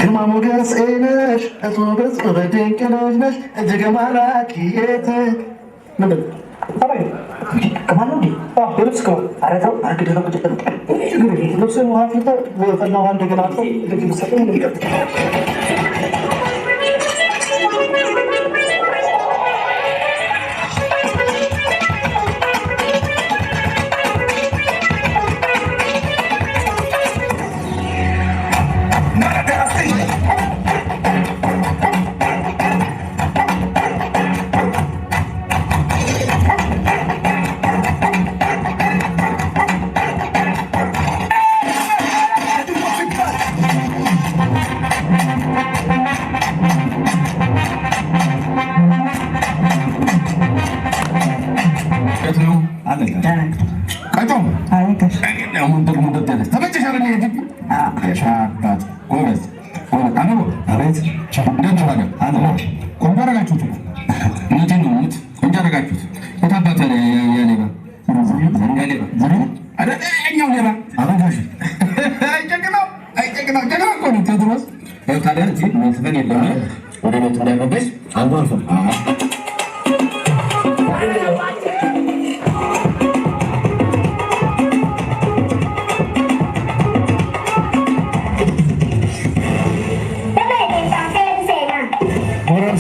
ግርማ ሞገስ ነሽ እጹብጽ በድንቅ ነሽ እጅግ ማራኪየት ምንድን አባይ ከማን እንዴ ልብስ ከሆነ አረታው አርግደ ነው ቁጭ ልብስ ውሃ ፍልተ ፈላ ውሃ እንደገና አጥቶ ልክ ሰጠ ይቀጥላል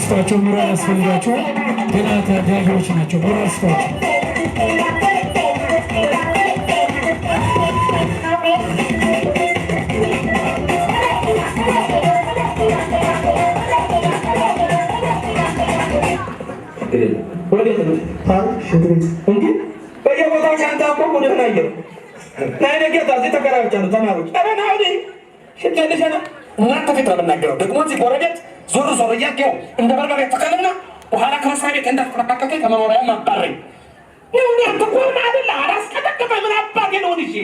ስታቸው ምራ ያስፈልጋቸው ገና ታዳጊዎች ናቸው። ቦራ ስታቸው በየቦታው ሻንጣ እኮ ወደ ናየ ናይነጌታ እዚህ ተከራዮች አሉ ተማሪዎች ረናሁኔ ሽንተልሸነ እናንተ ፊት ነው የምናገረው። ደግሞ እዚህ ጎረቤት ዞር ዞር እያየው እንደ በርበሬ ተከልና በኋላ ከመስሪያ ቤት እንዳትቀጣቀቀ ከመኖሪያ ማባረኝ ነው ነው ተቆርና አይደል አላስቀጠቀጠ ምን አባቴ ነው እንጂ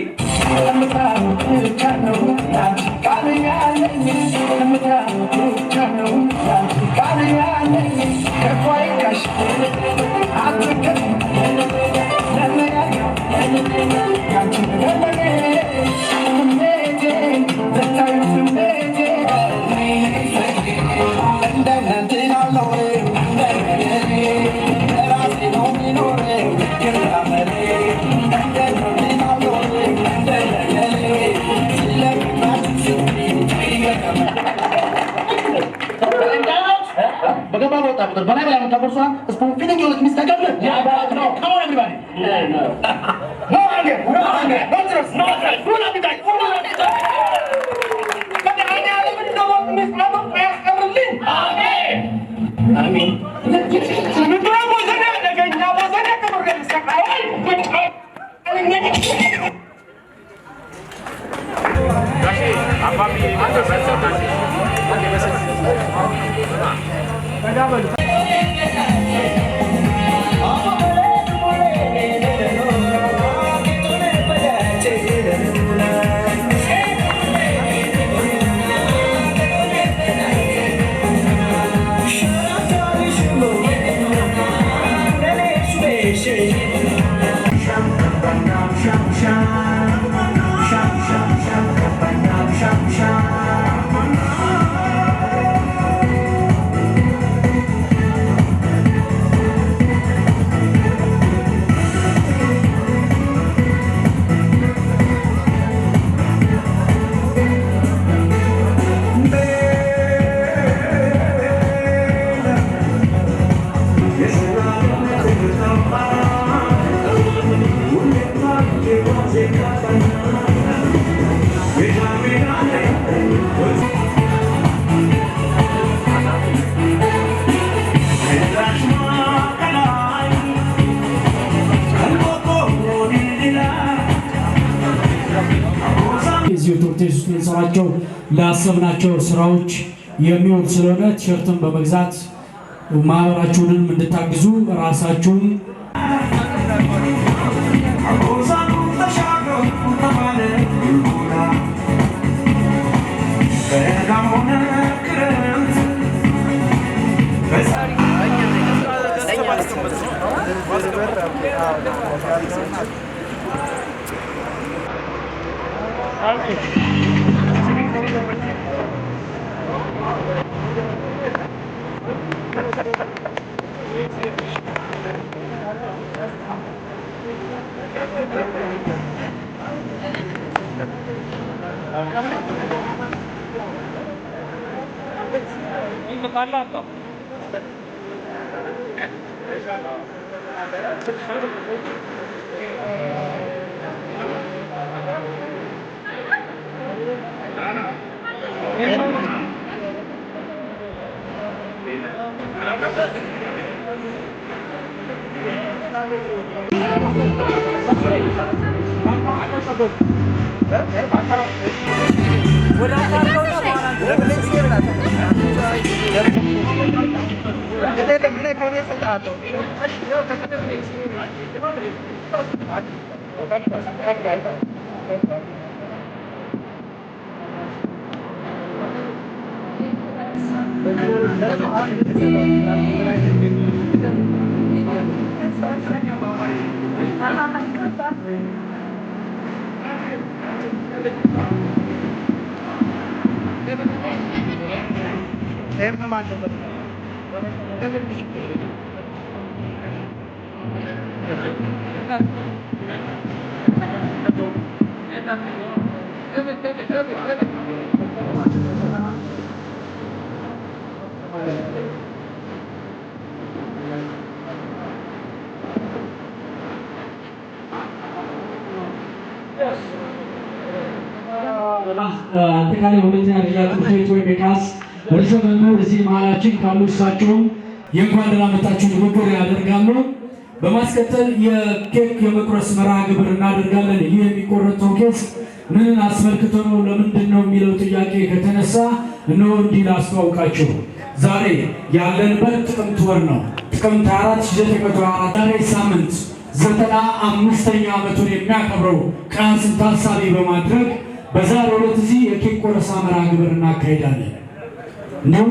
But I have a couple of spoon feeding you with Mr. Governor. Yeah, no, come on, everybody. No hunger, no hunger, no thirst, no thirst, full appetite, full appetite. But I never know what Miss Mother Fast ever lived. Amen. I mean, በዚህ ትምህርት ቤት ውስጥ እንሰራቸው ላሰብናቸው ስራዎች የሚውል ስለሆነ ቲሸርትን በመግዛት ማህበራችሁንም እንድታግዙ ራሳችሁን አጠቃላይ ሁለተኛ ደረጃ ትምህርት ቤት ወይ ቤካስ ርዕሰ መምህር እዚህ መሀላችን ካሉ እሳቸውም የእንኳን ደህና መጣችሁ ንግግር ያደርጋሉ። በማስከተል የኬክ የመቁረስ መርሃ ግብር እናደርጋለን። ይህ የሚቆረጠው ኬክ ምንን አስመልክቶ ነው ለምንድን ነው የሚለው ጥያቄ ከተነሳ እነሆ እንዲህ ላስተዋውቃችሁ። ዛሬ ያለንበት ጥቅምት ወር ነው። ጥቅምት 4924 ዛሬ ሳምንት 95ኛ ዓመቱን የሚያከብረው ቀን ታሳቢ በማድረግ በዛሬው ዕለት እዚህ የኬክ ቆረሳ መርሃ ግብር እናካሄዳለን። ነው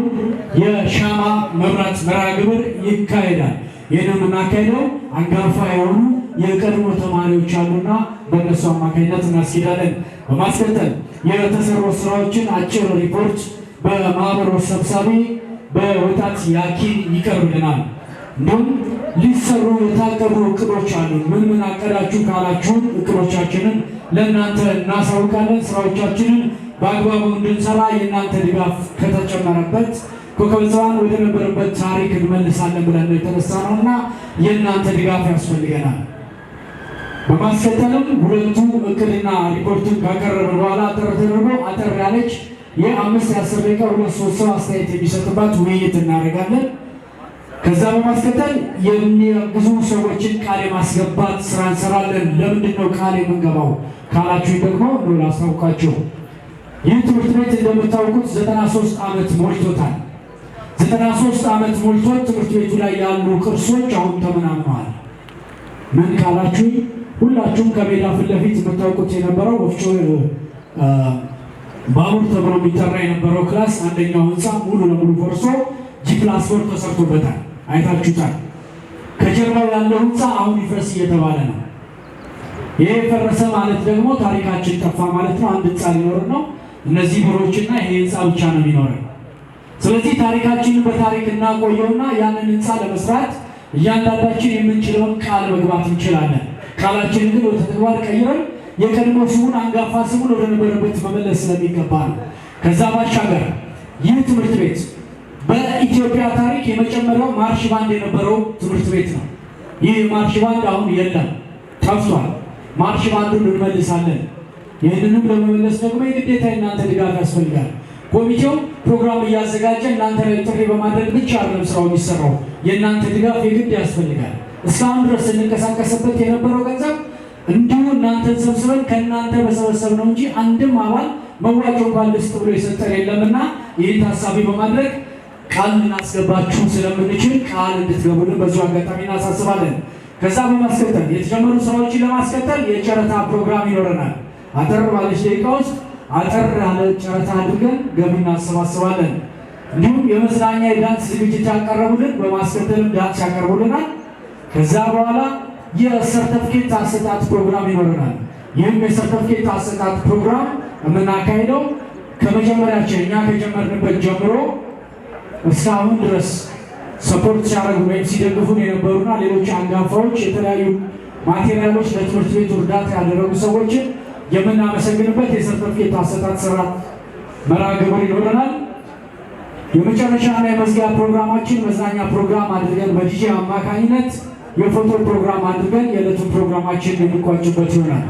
የሻማ መብራት መርሃ ግብር ይካሄዳል። ይህንን የምናካሄደው አንጋፋ የሆኑ የቀድሞ ተማሪዎች አሉና በእነሱ አማካኝነት እናስኬዳለን። በማስከተል የተሰሩ ስራዎችን አጭር ሪፖርት በማህበሩ ሰብሳቢ በወጣት ያኪን ይቀርብልናል። እንዲሁም ሊሰሩ የታቀዱ እቅዶች አሉ። ምን አቀዳችሁ ካላችሁን እቅዶቻችንን ለእናንተ እናሳውቃለን። ስራዎቻችንን በአግባቡ እንድንሰራ የእናንተ ድጋፍ ከተጨመረበት ኮከበ ጽባህን ወደ ነበረበት ታሪክ እንመልሳለን ብለን ነው የተነሳነውና የእናንተ ድጋፍ ያስፈልገናል። በማስከተልም ሁለቱ እቅድና ሪፖርቱን ካቀረብን በኋላ አጠር ያለች የ5-10 ደቂቃ 2-3 ሰው አስተያየት የሚሰጥባት ውይይት እናደርጋለን። ከዛ በማስከተል የሚያግዙ ሰዎችን ቃል የማስገባት ስራ እንሰራለን። ለምንድን ነው ቃል የምንገባው ካላችሁ ደግሞ ነው ላስታውቃችሁ። ይህ ትምህርት ቤት እንደምታውቁት 93 ዓመት ሞልቶታል። 93 ዓመት ሞልቶት ትምህርት ቤቱ ላይ ያሉ ቅርሶች አሁን ተመናምነዋል። ምን ካላችሁ ሁላችሁም ከሜዳ ፊት ለፊት የምታውቁት የነበረው ወፍጮ ባቡር ተብሎ የሚጠራ የነበረው ክላስ አንደኛው ህንፃ ሙሉ ለሙሉ ፈርሶ ጂ+4 ተሰርቶበታል። አይታችሁታል። ከጀርባው ያለው ህንፃ አሁን ይፍረስ እየተባለ ነው። ይሄ ፈረሰ ማለት ደግሞ ታሪካችን ጠፋ ማለት ነው። አንድ ህንፃ ሊኖር ነው። እነዚህ ብሮችና ይሄ ህንፃ ብቻ ነው የሚኖረው። ስለዚህ ታሪካችንን በታሪክ እናቆየውና ያንን ህንፃ ለመስራት እያንዳንዳችን የምንችለውን ቃል መግባት እንችላለን። ቃላችንን ግን ወደ ተግባር ቀይረን የቀድሞ ስሙን አንጋፋ ስሙን ወደ ነበረበት መመለስ ስለሚገባ ነው። ከዛ ባሻገር ይህ ትምህርት ቤት በኢትዮጵያ ታሪክ የመጀመሪያው ማርሽ ባንድ የነበረው ትምህርት ቤት ነው። ይህ ማርሽ ባንድ አሁን የለም፣ ጠፍቷል። ማርሽ ባንዱን እንመልሳለን። ይህንንም ለመመለስ ደግሞ የግዴታ የእናንተ ድጋፍ ያስፈልጋል። ኮሚቴው ፕሮግራም እያዘጋጀ እናንተ ላይ ጥሪ በማድረግ ብቻ አይደለም ስራው የሚሰራው፣ የእናንተ ድጋፍ የግድ ያስፈልጋል። እስካሁን ድረስ ስንንቀሳቀስበት የነበረው ገንዘብ እንዲሁ እናንተ ሰብስበን ከእናንተ በሰበሰብነው እንጂ አንድም አባል መዋጮ ባልስጥ ብሎ የሰጠን የለምና ይህን ታሳቢ በማድረግ ቃል ልናስገባችሁ ስለምንችል ቃል እንድትገቡልን በዚሁ አጋጣሚ እናሳስባለን። ከዛ በማስከተል የተጀመሩ ስራዎችን ለማስከተል የጨረታ ፕሮግራም ይኖረናል። አጠር ባለች ደቂቃ ውስጥ አጠር ያለ ጨረታ አድርገን ገቢ እናሰባስባለን። እንዲሁም የመዝናኛ የዳንስ ዝግጅት ያቀረቡልን በማስከተልም ዳንስ ያቀርቡልናል። ከዛ በኋላ የሰርተፍኬት አሰጣጥ ፕሮግራም ይኖረናል። ይህም የሰርተፍኬት አሰጣጥ ፕሮግራም የምናካሄደው ከመጀመሪያችን እኛ ከጀመርንበት ጀምሮ እስካሁን ድረስ ሰፖርት ሲያደርጉ ወይም ሲደግፉን የነበሩና ሌሎች አንጋፋዎች የተለያዩ ማቴሪያሎች ለትምህርት ቤቱ እርዳታ ያደረጉ ሰዎችን የምናመሰግንበት የሰርተፍኬት አሰጣጥ ስራ መርሃ ግብር ይኖረናል። የመጨረሻና የመዝጊያ ፕሮግራማችን መዝናኛ ፕሮግራም አድርገን በዲጄ አማካኝነት የፎቶ ፕሮግራም አድርገን የዕለቱን ፕሮግራማችን የሚቋጭበት ይሆናል።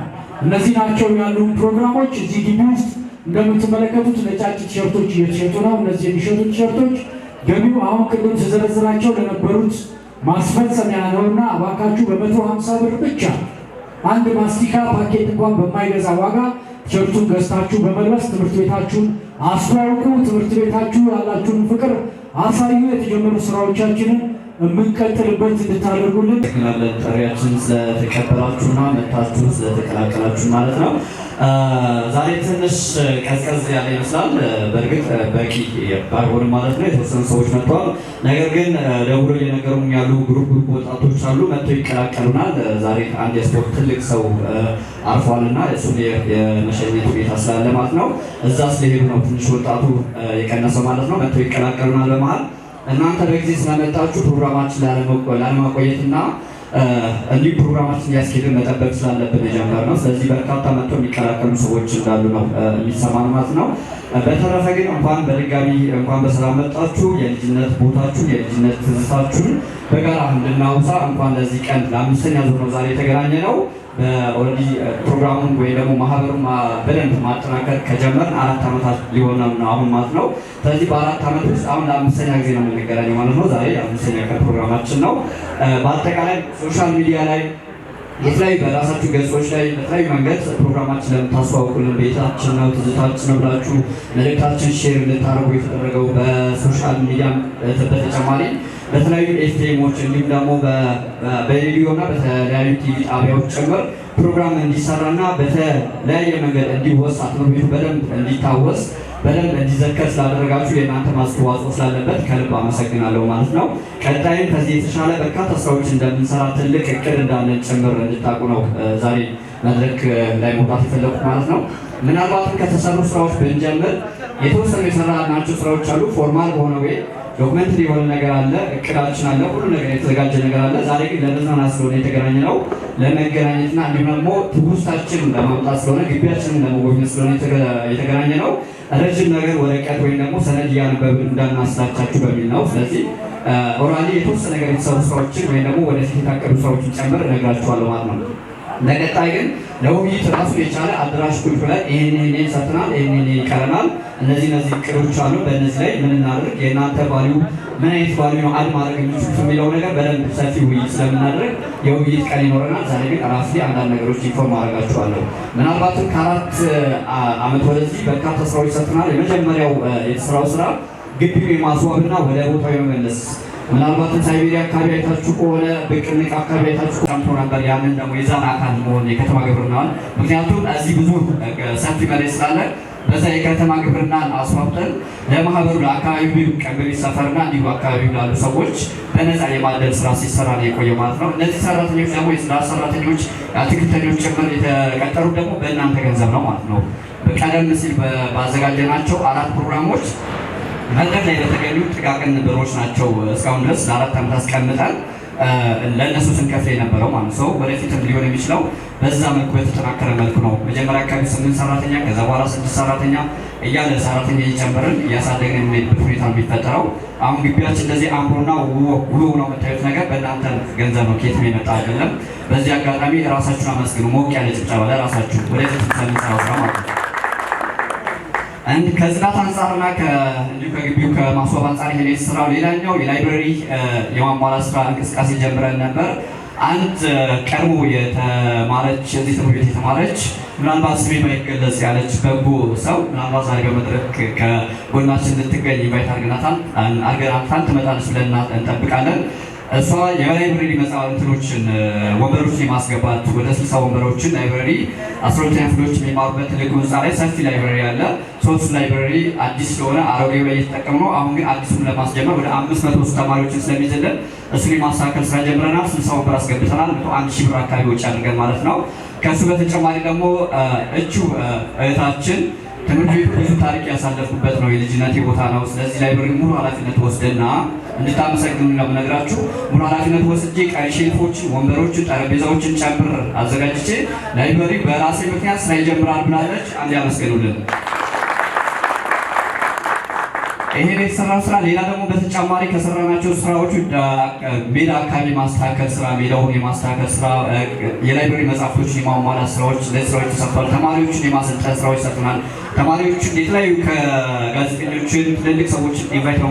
እነዚህ ናቸው ያሉን ፕሮግራሞች። እዚህ ግቢ ውስጥ እንደምትመለከቱት ነጫጭ ቲሸርቶች እየተሸጡ ነው። እነዚህ የሚሸጡ ቲሸርቶች ገቢው አሁን ቅድም ተዘረዝራቸው ለነበሩት ማስፈጸሚያ ነውና እባካችሁ በ150 ብር ብቻ አንድ ማስቲካ ፓኬት እንኳን በማይገዛ ዋጋ ቲሸርቱን ገዝታችሁ በመልበስ ትምህርት ቤታችሁን አስተዋውቁ። ትምህርት ቤታችሁ ያላችሁን ፍቅር አሳዩ። የተጀመሩ ስራዎቻችንን የምንቀጥልበት እንድታደርጉልን ተከናለን። ጥሪያችን ስለተቀበላችሁና መታችሁ ስለተቀላቀላችሁ ማለት ነው። ዛሬ ትንሽ ቀዝቀዝ ያለ ይመስላል። በእርግጥ በቂ ባይሆንም ማለት ነው። የተወሰኑ ሰዎች መጥተዋል። ነገር ግን ደውሎ እየነገሩኝ ያሉ ግሩፕ ወጣቶች አሉ መጥተው ይቀላቀሉናል። ዛሬ አንድ የስፖርት ትልቅ ሰው አርፏልና እሱን የመሸኘት ሁኔታ ስላለ ማለት ነው እዛ ስለሄዱ ነው ትንሽ ወጣቱ የቀነሰው ማለት ነው። መጥተው ይቀላቀሉናል በመሀል እናንተ በጊዜ ስለመጣችሁ ፕሮግራማችን ላለማቆየትና እንዲሁ ፕሮግራማችን እያስኬድን መጠበቅ ስላለብን የጀመርነው። ስለዚህ በርካታ መጥተው የሚቀላቀሉ ሰዎች እንዳሉ ነው የሚሰማን ማለት ነው። በተረፈ ግን እንኳን በድጋሚ እንኳን በሰላም መጣችሁ። የልጅነት ቦታችሁን የልጅነት ትዝታችሁን በጋራ እንድናውሳ እንኳን ለዚህ ቀን ለአምስተኛ ዙር ነው ዛሬ የተገናኘ ነው። ኦልሬዲ ፕሮግራሙን ወይ ደግሞ ማህበሩን በደንብ ማጠናከር ከጀመርን 4 ዓመታት ሊሆን ነው አሁን ማለት ነው። ስለዚህ በ4 ዓመት ውስጥ አሁን ለአምስተኛ ጊዜ ነው የምንገናኘው ማለት ነው። ዛሬ አምስተኛ ቀን ፕሮግራማችን ነው። በአጠቃላይ ሶሻል ሚዲያ ላይ የተለያዩ በራሳችሁ ገጾች ላይ በተለያዩ መንገድ ፕሮግራማችን ለምታስተዋውቁልን ቤታችን ነው ትዝታችን ነው ብላችሁ መልእክታችን ሼር ልታደርጉ የተደረገው በሶሻል ሚዲያ በተጨማሪ በተለያዩ ኤፍኤሞች እንዲሁም ደግሞ በሬዲዮ እና በተለያዩ ቲቪ ጣቢያዎች ጭምር ፕሮግራም እንዲሰራና በተለያየ መንገድ እንዲወሳ ትምህርት ቤቱ በደንብ እንዲታወስ በደንብ እንዲዘከር ስላደረጋችሁ የእናንተ ማስተዋጽኦ ስላለበት ከልብ አመሰግናለሁ ማለት ነው። ቀጣይም ከዚህ የተሻለ በርካታ ስራዎች እንደምንሰራ ትልቅ እቅድ እንዳለን ጭምር እንድታውቁ ነው ዛሬ መድረክ ላይ መውጣት የፈለኩት ማለት ነው። ምናልባትም ከተሰሩ ስራዎች ብንጀምር የተወሰኑ የሰራናቸው ስራዎች አሉ። ፎርማል በሆነ ወይ ዶክመንት የሆነ ነገር አለ፣ እቅዳችን አለ፣ ሁሉ ነገር የተዘጋጀ ነገር አለ። ዛሬ ግን ለመዝናናት ስለሆነ የተገናኘ ነው፣ ለመገናኘትና እንዲሁም ደግሞ ትውስታችን ለማምጣት ስለሆነ ግቢያችንን ለመጎብኘት ስለሆነ የተገናኘ ነው። ረጅም ነገር ወረቀት ወይም ደግሞ ሰነድ እያነበብን እንዳናስላቻችሁ በሚል ነው። ስለዚህ ኦራሊ የተወሰነ ነገር የተሰሩ ስራዎችን ወይም ደግሞ ወደፊት የታቀዱ ስራዎችን ጨምር እነግራችኋለሁ ማለት ነው። ለቀጣይ ግን ለውይይት ራሱ የቻለ አድራሽ ቁልፍ ላይ ይሄን ሰርተናል፣ ይሄን ይቀረናል፣ እነዚህ እቅዶች አሉ፣ በእነዚህ ላይ ምን እናድርግ፣ የእናንተ ቫልዩ ምን አይነት ቫልዩ ነው አድ ማድረግ የሚችሉት የሚለው ነገር በደንብ ሰፊ ውይይት ስለምናደርግ የውይይት ቀን ይኖረናል። ዛሬ ግን ራሴ አንዳንድ ነገሮች ኢንፎርም አደርጋችኋለሁ። ምናልባትም ከ4 ዓመት ወደዚህ በርካታ ስራዎች ሰርተናል። የመጀመሪያው የተሰራው ስራ ግቢው የማስዋብና ወደ ቦታው የመመለስ ምናልባትም ሳይቤሪያ አካባቢ አይታችሁ ከሆነ በቅንቅ አካባቢ አይታችሁ ቀምቶ ነበር። ያንን ደግሞ የዛን አካል መሆን የከተማ ግብርናን ምክንያቱም እዚህ ብዙ ሰፊ መሬት ስላለ በዛ የከተማ ግብርናን አስዋብተን ለማህበሩ ለአካባቢው ቀበሌ ሰፈርና እንዲሁ አካባቢው ላሉ ሰዎች በነፃ የማደል ስራ ሲሰራ ነው የቆየው ማለት ነው። እነዚህ ሰራተኞች ደግሞ የጽዳት ሰራተኞች፣ አትክልተኞች ጭምር የተቀጠሩ ደግሞ በእናንተ ገንዘብ ነው ማለት ነው። ቀደም ሲል ባዘጋጀናቸው 4 ፕሮግራሞች መድረክ ላይ ለተገኙ ጥቃቅን ብሮች ናቸው እስካሁን ድረስ ለ4 ዓመት አስቀምጠን ለእነሱ ስንከፍል የነበረው ማለት ነው። ወደፊትም ሊሆን የሚችለው በዛ መልኩ በተጠናከረ መልኩ ነው። መጀመሪያ አካባቢ 8 ሰራተኛ ከዛ በኋላ 6 ሰራተኛ እያለ ሰራተኛ እየጨመርን እያሳደግን የምንሄድበት ሁኔታ የሚፈጠረው። አሁን ግቢያችን እንደዚህ አምሮና ውሎ ነው የምታዩት ነገር በእናንተ ገንዘብ ነው፣ ኬትም የመጣ አይደለም። በዚህ አጋጣሚ ራሳችሁን አመስግኑ። ሞቅ ያለ ጭብጨባ ለራሳችሁ ወደፊት ስለምንሰራው ስራ ማለት ነው። ከጽዳት አንጻርና እንዲሁ ከግቢው ከማስዋብ አንጻር ይሄን የተሰራው ሌላኛው የላይብረሪ የማሟላት ስራ እንቅስቃሴ ጀምረን ነበር። አንድ ቀርቦ የተማረች እዚህ ትምህርት ቤት የተማረች ምናልባት ስሜ ባይገለጽ ያለች በጎ ሰው ምናልባት ዛሬ በመድረክ ከጎናችን ልትገኝ ኢንቫይት አድርገናታል። ትመጣለች ብለን እንጠብቃለን። እሷ የላይብረሪ መጽሐፍቶችን ወንበሮችን የማስገባት ወደ 60 ወንበሮችን ላይብረሪ 12ኛ ክፍሎች የሚማሩበት ትልቅ ህንፃ ላይ ሰፊ ላይብረሪ አለ። ሶስት ላይብረሪ አዲስ ስለሆነ አሮጌው ላይ እየተጠቀሙ ነው። አሁን ግን አዲሱን ለማስጀመር ወደ 500 ተማሪዎችን ስለሚይዝልን እሱን የማስተካከል ስራ ጀምረናል። 60 ወንበር አስገብተናል። 1,000 ብር አካባቢ ወጪ አድርገን ማለት ነው። ከሱ በተጨማሪ ደግሞ እህታችን ትምህርት ቤቱ ብዙ ታሪክ ያሳለፍኩበት ነው፣ የልጅነቴ ቦታ ነው። ስለዚህ ላይብረሪ ሙሉ ኃላፊነት ወስደና እንድታመሰግኑ ነው የምነግራችሁ። ሙሉ ኃላፊነት ወስጄ ቀሪ ሼልፎችን፣ ወንበሮችን፣ ጠረጴዛዎችን ጨምር አዘጋጅቼ ላይብረሪ በራሴ ምክንያት ስራ ይጀምራል ብላለች። አንድ ያመስግኑልን። ይሄ የተሰራው ስራ ሌላ ደግሞ በተጨማሪ ከሰራናቸው ስራዎች ሜዳ አካባቢ ማስተካከል ስራ፣ ሜዳውን የማስተካከል ስራ፣ የላይብረሪ መጽሐፍቶችን የማሟላት ስራዎች ለስራዎች ተሰርተዋል። ተማሪዎችን የማሰልጠን ስራዎች ሰርተናል። ተማሪዎችን የተለያዩ ከጋዜጠኞችን ትልልቅ ሰዎችን ኢንቫይት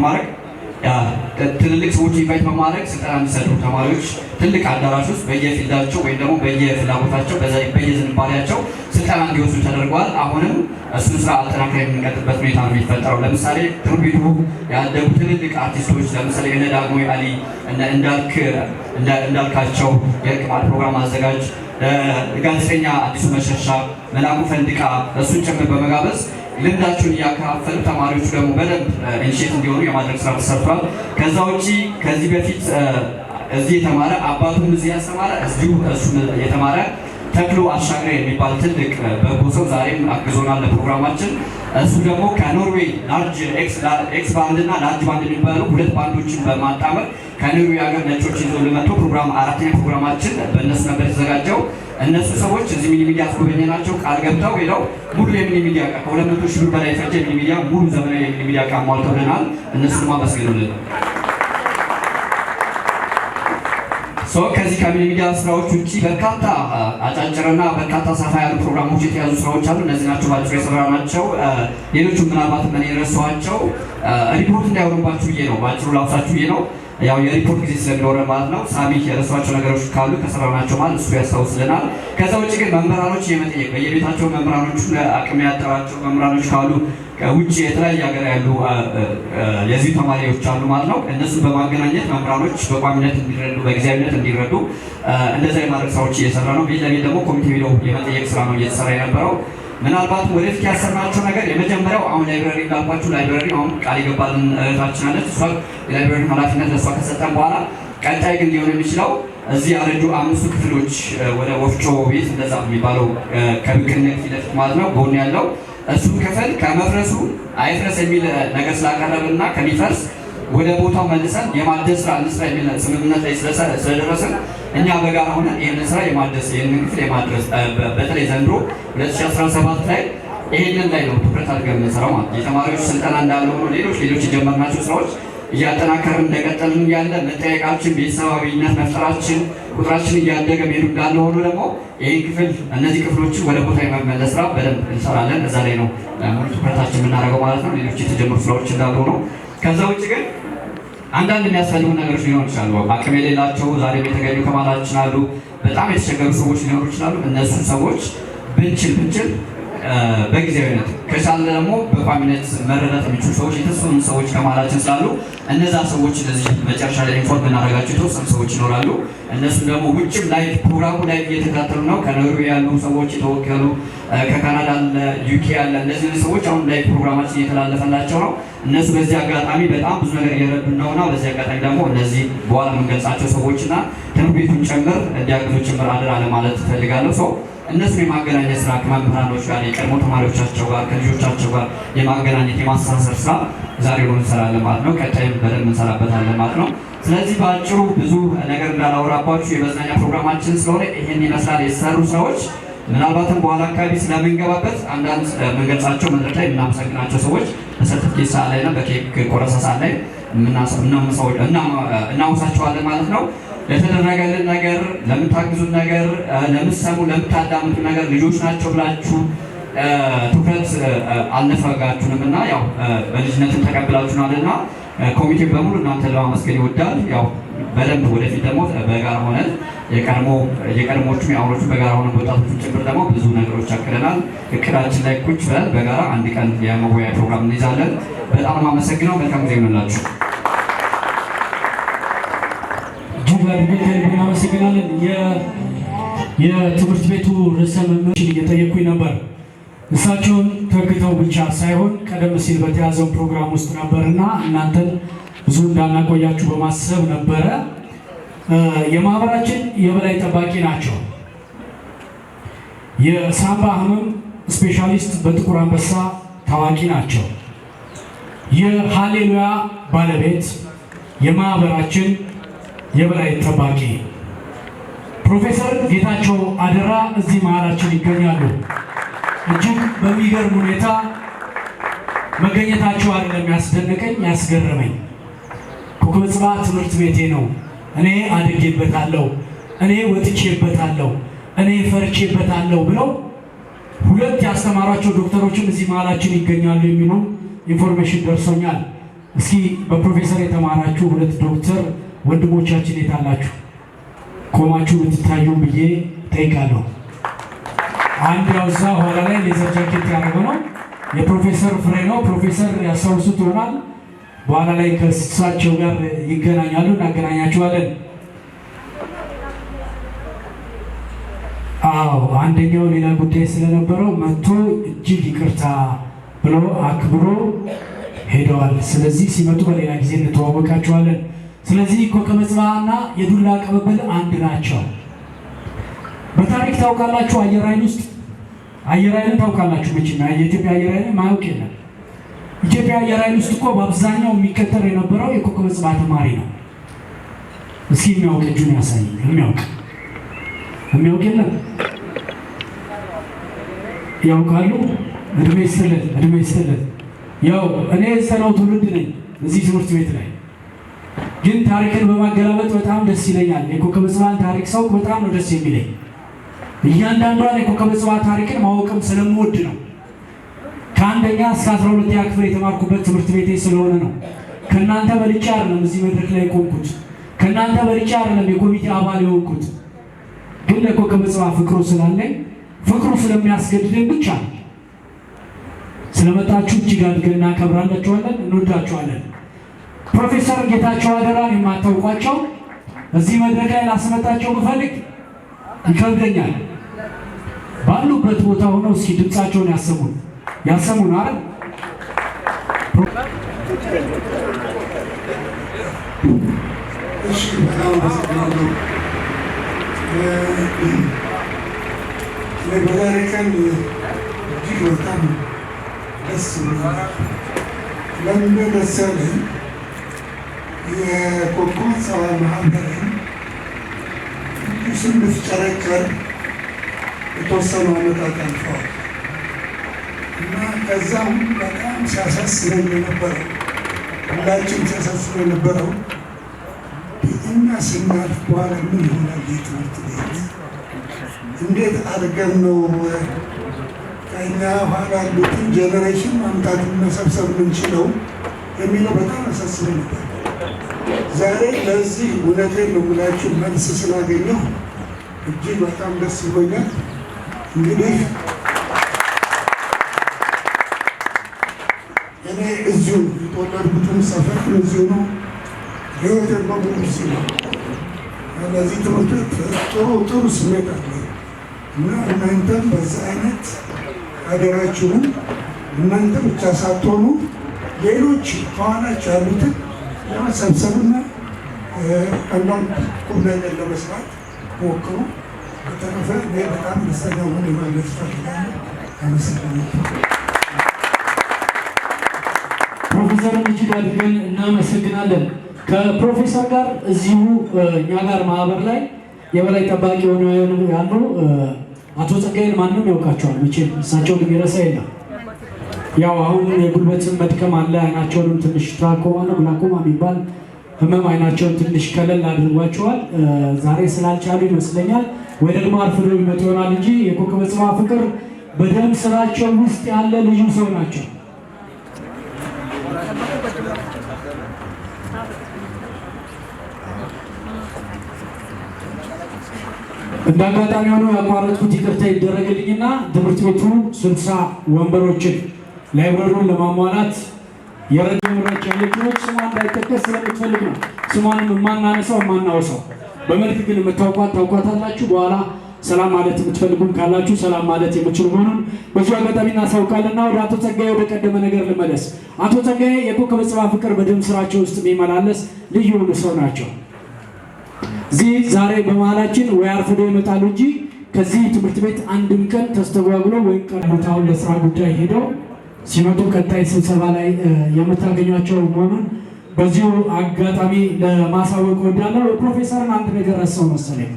በማድረግ ስልጠና እንዲሰጡ ተማሪዎች ትልቅ አዳራሽ ውስጥ በየፊልዳቸው ወይም ደግሞ በየፍላጎታቸው በየዝንባሌያቸው ስልጠና እንዲወስዱ ተደርጓል። አሁንም እሱን ስራ አጠናክረን የምንቀጥልበት ሁኔታ ነው የሚፈጠረው። ለምሳሌ ትምህርት ቤቱ ያደጉ ትልልቅ አርቲስቶች ለምሳሌ እነ ዳግማዊ አሊ፣ እንዳልካቸው የእርቅ ማዕድ ፕሮግራም አዘጋጅ፣ ጋዜጠኛ አዲሱ መሸሻ፣ መላኩ ፈንድቃ እሱን ጭምር በመጋበዝ ልምዳቸውን እያካፈሉ ተማሪዎቹ ደግሞ በደንብ ኢኒሼት እንዲሆኑ የማድረግ ስራ ተሰርቷል። ከዛ ውጪ ከዚህ በፊት እዚህ የተማረ አባቱም እዚህ ያስተማረ እዚሁ እሱ የተማረ ተክሎ አሻግሬ የሚባል ትልቅ በጎ ሰው ዛሬም አግዞናል ለፕሮግራማችን። እሱ ደግሞ ከኖርዌይ ላርጅ ኤክስ ባንድ እና ላርጅ ባንድ የሚባሉ ሁለት ባንዶችን በማጣመር ከኖርዌይ ሀገር ነጮች ይዞ ለመጥቶ ፕሮግራም አራተኛ ፕሮግራማችን በእነሱ ነበር የተዘጋጀው። እነሱ ሰዎች እዚህ ሚኒ ሚዲያ አስጎበኘናቸው። ቃል ገብተው ሄደው ሙሉ የሚኒ ሚዲያ ዕቃ ከ200 ሺህ ብር በላይ የፈጀ ሚኒ ሚዲያ ሙሉ ዘመናዊ የሚኒ ሚዲያ ዕቃ ሟልተውልናል። እነሱን ማመስገኑልን። ከዚህ ከሚኒ ሚዲያ ስራዎች ውጭ በርካታ አጫጭርና በርካታ ሰፋ ያሉ ፕሮግራሞች የተያዙ ስራዎች አሉ። እነዚህ ናቸው ባጭሩ የሰራናቸው። ሌሎቹ ምናልባት ምን የረሳኋቸው ሪፖርት እንዳይሆንባችሁ ብዬ ነው፣ ባጭሩ ላውሳችሁ ብዬ ነው። ያው የሪፖርት ጊዜ ስለሚኖረን ማለት ነው። ሳሚ የረሷቸው ነገሮች ካሉ ከሰራናቸው ማለት እሱ ያስታውስልናል። ከዛ ውጭ ግን መምህራኖች የመጠየቅ በየቤታቸው መምህራኖቹ አቅም ያጠራቸው መምህራኖች ካሉ ውጭ የተለያየ ሀገር ያሉ የዚህ ተማሪዎች አሉ ማለት ነው። እነሱን በማገናኘት መምህራኖች በቋሚነት እንዲረዱ በጊዜያዊነት እንዲረዱ እንደዛ የማድረግ ስራዎች እየሰራ ነው። ቤት ለቤት ደግሞ ኮሚቴ ሄደው የመጠየቅ ስራ ነው እየተሰራ የነበረው። ምናልባት ወደፊት ያሰርናቸው ነገር የመጀመሪያው አሁን ላይብረሪ እንዳልኳችሁ ላይብረሪ አሁን ቃል የገባልን እህታችን አለች። እሷ የላይብረሪ ኃላፊነት ለእሷ ከሰጠን በኋላ ቀጣይ ግን ሊሆን የሚችለው እዚህ ያረጁ 5 ክፍሎች ወደ ወፍጮ ቤት እንደዛ የሚባለው ከብቅነት ፊት ለፊት ማለት ነው ጎን ያለው እሱን ክፍል ከመፍረሱ አይፍረስ የሚል ነገር ስላቀረብና ከሚፈርስ ወደ ቦታው መልሰን የማደስ ስራ እንስራ የሚል ስምምነት ላይ ስለደረስን እኛ በጋራ ሆነን ይህንን ስራ የማደስ ይህንን ክፍል የማድረስ በተለይ ዘንድሮ 2017 ላይ ይህንን ላይ ነው ትኩረት አድርገን የምንሰራው ማለት ነው። የተማሪዎች ስልጠና እንዳለ ሆኖ ሌሎች የጀመርናቸው ስራዎች እያጠናከርን እንደቀጠልን ያለ መጠየቃችን፣ ቤተሰባዊነት መፍጠራችን፣ ቁጥራችን እያደገ መሄዱ እንዳለ ሆኖ ደግሞ ይህን ክፍል እነዚህ ክፍሎችን ወደ ቦታ የመመለስ ስራ በደንብ እንሰራለን። እዛ ላይ ነው ሙሉ ትኩረታችን የምናደርገው ማለት ነው። ሌሎች የተጀመሩ ስራዎች እንዳሉ ነው። ከዛ ውጭ ግን አንዳንድ የሚያስፈልጉ ነገሮች ሊኖሩ ይችላሉ። አቅም የሌላቸው ዛሬ የተገኙ ከማላችን አሉ። በጣም የተቸገሩ ሰዎች ሊኖሩ ይችላሉ። እነሱን ሰዎች ብንችል በጊዜያዊነት ከቻለ ደግሞ በቋሚነት መረዳት የሚችሉ ሰዎች የተወሰኑ ሰዎች ከማላችን ስላሉ እነዛ ሰዎች እነዚህ መጨረሻ ላይ ኢንፎርም ብናደርጋቸው የተወሰኑ ሰዎች ይኖራሉ። እነሱም ደግሞ ውጭም ላይ ፕሮግራሙ ላይ እየተከታተሉ ነው። ከኖርዌይ ያሉ ሰዎች የተወከሉ፣ ከካናዳ አለ፣ ዩኬ አለ። እነዚህ ሰዎች አሁን ላይ ፕሮግራማችን እየተላለፈላቸው ነው። እነሱ በዚህ አጋጣሚ በጣም ብዙ ነገር እየረዱ ነውና በዚህ አጋጣሚ ደግሞ እነዚህ በኋላ የምንገልጻቸው ሰዎችና ትምህርት ቤቱን ጨምር እንዲያግዙ ጭምር አደራ ለማለት እፈልጋለሁ። እነሱን የማገናኘት ስራ ከመምህራኖች ጋር የቀድሞ ተማሪዎቻቸው ጋር ከልጆቻቸው ጋር የማገናኘት የማስተሳሰር ስራ ዛሬ እንሰራለን ማለት ነው። ቀጣይም በደንብ እንሰራበታለን ማለት ነው። ስለዚህ በአጭሩ ብዙ ነገር እንዳላወራባችሁ የመዝናኛ ፕሮግራማችን ስለሆነ ይሄን ይመስላል የተሰሩ ስራዎች። ምናልባትም በኋላ አካባቢ ስለምንገባበት አንዳንድ መንገጻቸው መድረክ ላይ የምናመሰግናቸው ሰዎች በሰርቲፊኬት ሰዓት ላይ እና በኬክ ቆረሳ ሰዓት ላይ እናውሳቸዋለን ማለት ነው። ለተደረገልን ነገር፣ ለምታግዙት ነገር፣ ለምትሰሙ ለምታዳምጡ ነገር ልጆች ናቸው ብላችሁ ትኩረት አልነፈጋችሁንም እና ያው በልጅነትም ተቀብላችሁናልና ኮሚቴው በሙሉ እናንተ ለማመስገን ይወዳል። ያው በደንብ ወደፊት ደግሞ በጋራ ሆነን የቀድሞዎቹም የአሁኖቹም በጋራ ሆነን ወጣቶቹን ጭምር ደግሞ ብዙ ነገሮች አቅደናል። እቅዳችን ላይ ቁጭ ብለን በጋራ አንድ ቀን የመወያያ ፕሮግራም እንይዛለን። በጣም አመሰግነው። መልካም ጊዜ ይሆንላችሁ። እጅግ አድርገን እናመሰግናለን። የትምህርት ቤቱ ርዕሰ መምህራን እየጠየቁኝ ነበር። እሳቸውን ተግተው ብቻ ሳይሆን ቀደም ሲል በተያዘው ፕሮግራም ውስጥ ነበርና እናንተን ብዙ እንዳናቆያችሁ በማሰብ ነበረ። የማህበራችን የበላይ ጠባቂ ናቸው። የሳምባ ህመም ስፔሻሊስት በጥቁር አንበሳ ታዋቂ ናቸው። የሃሌሉያ ባለቤት የማህበራችን የበላይ ጠባቂ ፕሮፌሰር ጌታቸው አደራ እዚህ መሃላችን ይገኛሉ። እጅግ በሚገርም ሁኔታ መገኘታቸው አይደለም ያስደነቀኝ ያስገረመኝ፣ ኮከበ ጽባህ ትምህርት ቤቴ ነው፣ እኔ አድጌበታለሁ፣ እኔ ወጥቼበታለሁ፣ እኔ ፈርቼበታለሁ ብለው ሁለት ያስተማሯቸው ዶክተሮችም እዚህ መሃላችን ይገኛሉ የሚሉ ኢንፎርሜሽን ደርሶኛል። እስኪ በፕሮፌሰር የተማራችሁ ሁለት ዶክተር ወንድሞቻችን የታላችሁ ቆማችሁ ብትታዩ ብዬ ጠይቃለሁ። አንድ ያው እዛ ኋላ ላይ ሌዘር ጃኬት ያደረገው ነው የፕሮፌሰር ፍሬ ነው። ፕሮፌሰር ያስታውሱት ይሆናል። በኋላ ላይ ከእሳቸው ጋር ይገናኛሉ፣ እናገናኛቸዋለን። አዎ አንደኛው ሌላ ጉዳይ ስለነበረው መጥቶ እጅግ ይቅርታ ብሎ አክብሮ ሄደዋል። ስለዚህ ሲመጡ በሌላ ጊዜ እንተዋወቃቸዋለን። ስለዚህ ኮከበ ጽባህና የዱላ ቅብብል አንድ ናቸው። በታሪክ ታውቃላችሁ፣ አየር ኃይል ውስጥ አየር ኃይልን ታውቃላችሁ መቼም። የኢትዮጵያ አየር ኃይል ማያውቅ የለም። ኢትዮጵያ አየር ኃይል ውስጥ እኮ በአብዛኛው የሚቀጠር የነበረው የኮከበ ጽባህ ተማሪ ነው። እስኪ የሚያውቅ እጁን ያሳይ። የሚያውቅ የለም? ያውቃሉ? እድሜ ይስጥልን። ያው እኔ የሰራው ትውልድ ነኝ እዚህ ትምህርት ቤት ላይ ግን ታሪክን በማገላበጥ በጣም ደስ ይለኛል። የኮከበ ጽባህን ታሪክ ሰው በጣም ነው ደስ የሚለኝ። እያንዳንዷን የኮከበ ጽባህ ታሪክን ማወቅም ስለምወድ ነው። ከአንደኛ እስከ 12ኛ ክፍል የተማርኩበት ትምህርት ቤቴ ስለሆነ ነው። ከእናንተ በልጬ አይደለም እዚህ መድረክ ላይ የቆምኩት፣ ከእናንተ በልጬ አይደለም የኮሚቴ አባል የሆንኩት። ግን ለኮከበ ጽባህ ፍቅሩ ስላለኝ ፍቅሩ ስለሚያስገድደኝ ብቻ ነው። ስለመጣችሁ እጅግ አድርገን እናከብራላችኋለን፣ እንወዳችኋለን። ፕሮፌሰር ጌታቸው አደራን የማታውቋቸው እዚህ መድረክ ላይ ላስመጣቸው ብፈልግ ይከብደኛል። ባሉበት ቦታ ሆነው እስኪ ድምፃቸውን ያሰሙን አይደል? እሺ በጣም አመሰግናለሁ። በዛሬ ቀን እጅግ በጣም ደስ ብሎኛል። ለምን ደስ ያለኝ የኮከበ ጽባህ ማህበርን ስንፍጨረጨር የተወሰኑ ዓመታት አልፈዋል እና ከዛም በጣም ሲያሳስበኝ የነበረው ሁላችን ሲያሳስበኝ የነበረው እኛ ስናልፍ በኋላ ምን ይሆናል የትምህርት ቤት እንዴት አድርገን ነው ከእኛ ኋላ ያሉትን ጀኔሬሽን ማምጣት መሰብሰብ የምንችለው የሚለው በጣም ያሳስበኝ ነበር። ዛሬ ለዚህ እውነቴን ነው የምላችሁ መልስ ስላገኘሁ እጅግ በጣም ደስ ይለኛል። እንግዲህ እኔ እዚሁ የተወለድኩትም ሰፈር እዚሁ ነው። ህይወቴን በሙሉ እዚሁ ነው። ለዚህ ትምህርት ቤት ጥሩ ስሜት አለ እና እናንተም በዛ አይነት ሀገራችሁን እናንተ ብቻ ሳትሆኑ ሌሎች ከኋላችሁ ያሉትን ለመሰብሰብና አንዳንድ ቁም ነገር ለመስራት ሞክሩ። በተረፈ እኔ በጣም ደስተኛ ሆኜ ማለት እፈልጋለሁ። አመሰግናለሁ። ፕሮፌሰርን እጅግ አድርገን እናመሰግናለን። ከፕሮፌሰር ጋር እዚሁ እኛ ጋር ማህበር ላይ የበላይ ጠባቂ ሆነው ያሉ አቶ ጸጋዬን ማንም ያውቃቸዋል መቼም፣ እሳቸውን የሚረሳ የለም። ያው አሁን የጉልበትን መድከም አለ። አይናቸውንም ትንሽ ግላኮማ የሚባል ህመም አይናቸውን ትንሽ ከለል አድርጓቸዋል። ዛሬ ስላልቻሉ ይመስለኛል ወይ ደግሞ አርፍደው ይመጡ ይሆናል እንጂ የኮከበ ጽባህ ፍቅር በደም ስራቸው ውስጥ ያለ ልዩ ሰው ናቸው። እንዳጋጣሚ ሆኖ ያቋረጥኩት ይቅርታ ይደረግልኝና ትምህርት ቤቱ 60 ወንበሮችን ላይብረሪውን ለማሟላት የረዳቸው ልጆች ስሟ እንዳይጠቀስ ስለምትፈልግ ነው። ስሟንም የማናነሳው የማናወሳው በመልክ ግን የምታውቋት ታውቋታላችሁ። በኋላ ሰላም ማለት የምትፈልጉም ካላችሁ ሰላም ማለት የምትችሉ መሆኑን በዚሁ አጋጣሚ እናሳውቃለንና ወደ አቶ ጸጋዬ ወደ ቀደመ ነገር ልመለስ። አቶ ጸጋዬ የኮከበ ጽባህ ፍቅር በደም ስራቸው ውስጥ የሚመላለስ ልዩ የሆኑ ሰው ናቸው። እዚህ ዛሬ በመሃላችን ወይ አርፍደው ይመጣሉ እንጂ ከዚህ ትምህርት ቤት አንድም ቀን ተስተጓጉሎ ወይም ቀርቦታውን ለስራ ጉዳይ ሄደው ሲመጡ ቀጣይ ስብሰባ ላይ የምታገኟቸው መሆኑን በዚሁ አጋጣሚ ለማሳወቅ እወዳለሁ። ፕሮፌሰርን አንድ ነገር ረሳው መሰለኝ።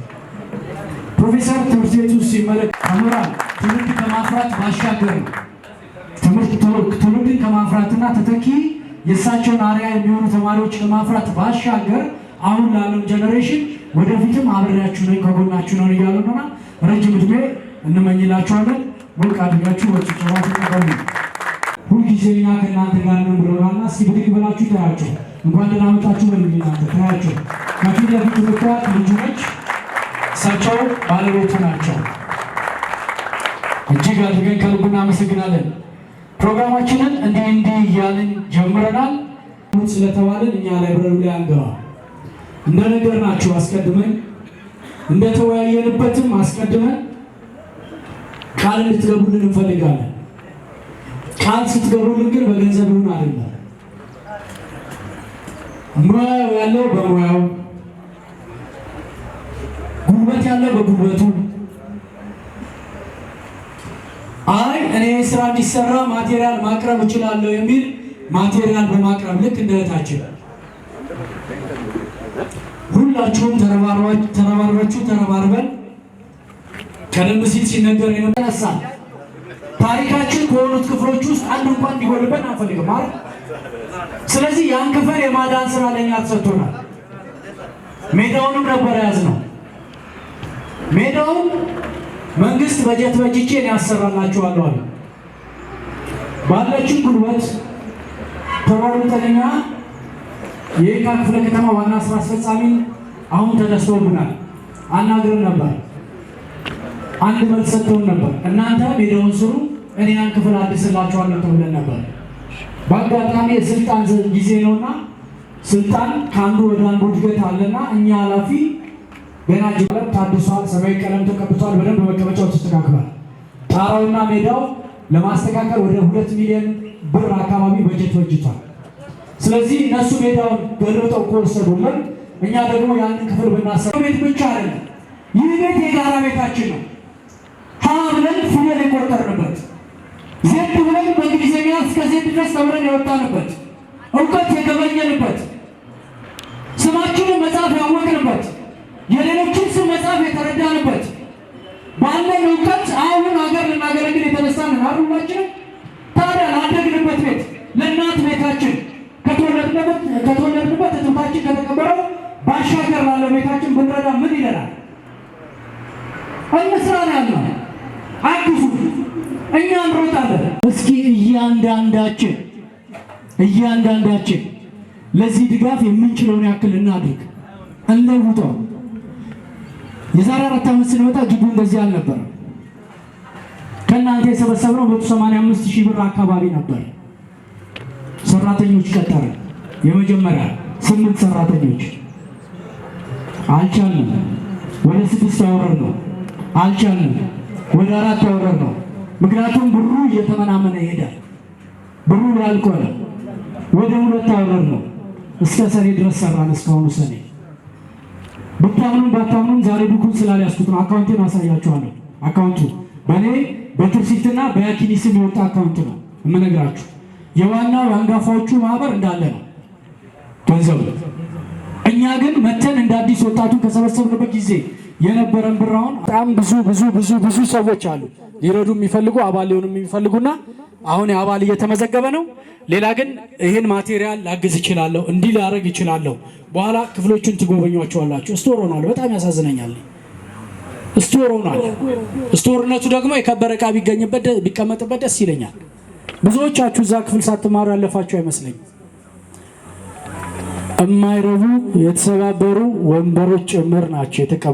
ፕሮፌሰር ትምህርት ቤት ውስጥ ሲመለከት ተምራል ትውልድ ከማፍራት ባሻገር ትውልድን ከማፍራትና ተተኪ የእሳቸውን አርአያ የሚሆኑ ተማሪዎች ከማፍራት ባሻገር አሁን ላለው ጀኔሬሽን ወደፊትም አብሬያችሁ ነኝ ከጎናችሁ ነው እያሉ ነውና ረጅም ዕድሜ እንመኝላችኋለን። ሞቅ አድርጋችሁ ወጭጨባ ተቀበሉ። ሁልጊዜ እኛ ከእናንተ ጋር ነን ብለውናልና እስኪ ብድግ ብላችሁ ታያቸው። እንኳን ደህና መጣችሁ በሉኝ። እናንተ ታያቸው። ከፊት ለፊት የምታዩት ልጁ ነች። እሳቸው ባለቤቱ ናቸው። እጅግ አድርገን ከልብ እናመሰግናለን። ፕሮግራማችንን እንዲህ እያልን ጀምረናል። ስለተባለን እኛ ላይብረሪ ላይ አንገባ እንደነገርናችሁ አስቀድመን እንደተወያየንበትም አስቀድመን ቃል እንድትገቡልን እንፈልጋለን። ቃል ስትገቡልን ግን በገንዘብ ይሁን አይደለም። ሙያው ያለው በሙያው፣ ጉልበት ያለው በጉልበቱ፣ አይ እኔ ስራ እንዲሰራ ማቴሪያል ማቅረብ እችላለሁ የሚል ማቴሪያል በማቅረብ ልክ እንደ እህታችን ሁላችሁም ተረባርበን ቀደም ሲል ሲነገር የተነሳ ታሪካችን ከሆኑት ክፍሎች ውስጥ አንድ እንኳን እንዲጎልበት አንፈልግም አይደል? ስለዚህ ያን ክፍል የማዳን ስራ ለኛ ተሰጥቶናል። ሜዳውንም ነበር ያዝነው። ሜዳውን መንግስት በጀት በጅቼ ያሰራላችኋለሁ አለ። ባለችን ጉልበት ተሯሩጠንና የካ ክፍለ ከተማ ዋና ስራ አስፈጻሚ አሁን ተደስቶብናል። አናግረን ነበር። አንድ መልስ ሰጥተውን ነበር። እናንተ ሜዳውን ስሩ፣ እኔ ያን ክፍል አድስላችኋለሁ ተብለን ነበር። በአጋጣሚ የስልጣን ጊዜ ነውና ስልጣን ከአንዱ ወደ አንዱ እድገት አለና እኛ ኃላፊ ገና ጅብረት ታድሷል፣ ሰማያዊ ቀለም ተቀብቷል፣ በደንብ መቀመጫው ተስተካክሏል። ጣራውና ሜዳው ለማስተካከል ወደ 2 ሚሊዮን ብር አካባቢ በጀት በጅቷል። ስለዚህ እነሱ ሜዳውን ገልብጠው ከወሰዱልን እኛ ደግሞ ያንን ክፍል ብናሰራ ቤት ብቻ አይደለም፣ ይህ ቤት የጋራ ቤታችን ነው። ሀ ብለን ፊደል የቆጠርንበት፣ ዜድ ብለን በእንግሊዝኛ እስከ ዜድ ድረስ ተምረን የወጣንበት፣ እውቀት የገበኘንበት፣ ስማችንን መጽሐፍ ያወቅንበት፣ የሌሎችን ስም መጽሐፍ የተረዳንበት፣ ባለን እውቀት አሁን ሀገር ልናገለግል የተነሳን ሁላችንም። ታዲያ ላደግንበት ቤት ለእናት ቤታችን ከተወለድንበት እትብታችን ከተቀበረው ባሻገር ላለው ቤታችን ብንረዳ ምን ይለናል? እንስራ ነው ያልነው። አግዙ፣ እኛ እንሮጣለን። እስኪ እያንዳንዳችን ለዚህ ድጋፍ የምንችለውን ያክል እናድርግ፣ እንለውጠው። የዛሬ 4 ዓመት ስንመጣ ግቡ እንደዚህ አልነበረም። ከእናንተ የሰበሰብነው 185,000 ብር አካባቢ ነበር። ሰራተኞች ቀጠረ። የመጀመሪያ 8 ሰራተኞች አልቻልንም። ወደ 6 አወረድነው። አልቻልንም። ወደ 4 አወረድነው። ምክንያቱም ብሩ እየተመናመነ ይሄዳል። ብሩ ያልቆለ ወደ 2 አወረድነው። እስከ ሰኔ ድረስ ሰራን። እስካሁኑ ሰኔ ብታምኑም ባታምኑም ዛሬ ቡኩን ስላልያዝኩት ነው። አካውንቴን አሳያችኋለሁ። አካውንቱ በእኔ በትርሲትና በያኪኒ ስም የወጣ አካውንት ነው የምነግራችሁ። የዋናው የአንጋፋዎቹ ማህበር እንዳለ ነው ገንዘቡ። እኛ ግን መተን እንደ አዲስ ወጣቱን ከሰበሰብንበት ጊዜ የነበረን ብራውን በጣም ብዙ ሰዎች አሉ ሊረዱ የሚፈልጉ አባል ሊሆኑ የሚፈልጉና አሁን የአባል እየተመዘገበ ነው። ሌላ ግን ይህን ማቴሪያል ላግዝ እችላለሁ፣ እንዲህ ላደርግ እችላለሁ። በኋላ ክፍሎቹን ትጎበኟቸዋላችሁ። ስቶር ሆኗል። በጣም ያሳዝነኛል። ስቶር ሆኗል። ስቶርነቱ ደግሞ የከበረ ዕቃ ቢቀመጥበት ደስ ይለኛል። ብዙዎቻችሁ እዛ ክፍል ሳትማሩ ያለፋችሁ አይመስለኝም። የማይረቡ የተሰባበሩ ወንበሮች ጭምር ናቸው የተቀመጡት።